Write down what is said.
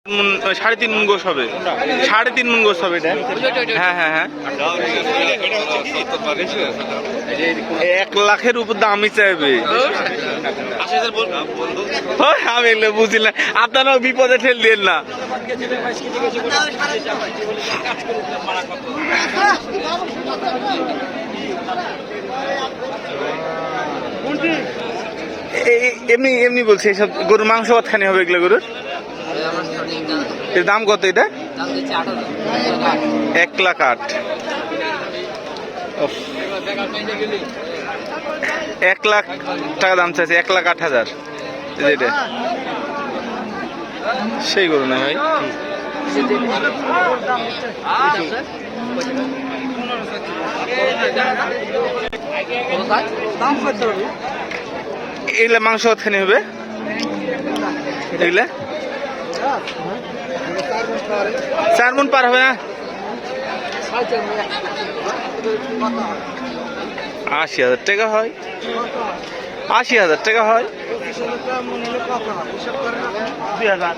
3.5 মণ গোস হবে, 3.5 মণ গোস হবে এটা। হ্যাঁ হ্যাঁ হ্যাঁ, 1 লাখের উপর দামই চাইবে। আমি এগুলো বুঝি না, আপনারাও বিপদে ঠেল দিন না। এমনি এমনি বলছি, এসব গরুর মাংস কতখানি হবে এগুলো গরুর? এর দাম কত এটা? 1,08,000। 1 লাখ টাকা দাম চাইছে, 1,08,000। এটা সেই গরু না ভাই? এগুলা মাংস কতখানি হবে এগুলা? 4 মণ পার হবে না? 80,000 টাকা হয়, 80,000 টাকা হয়। 2,000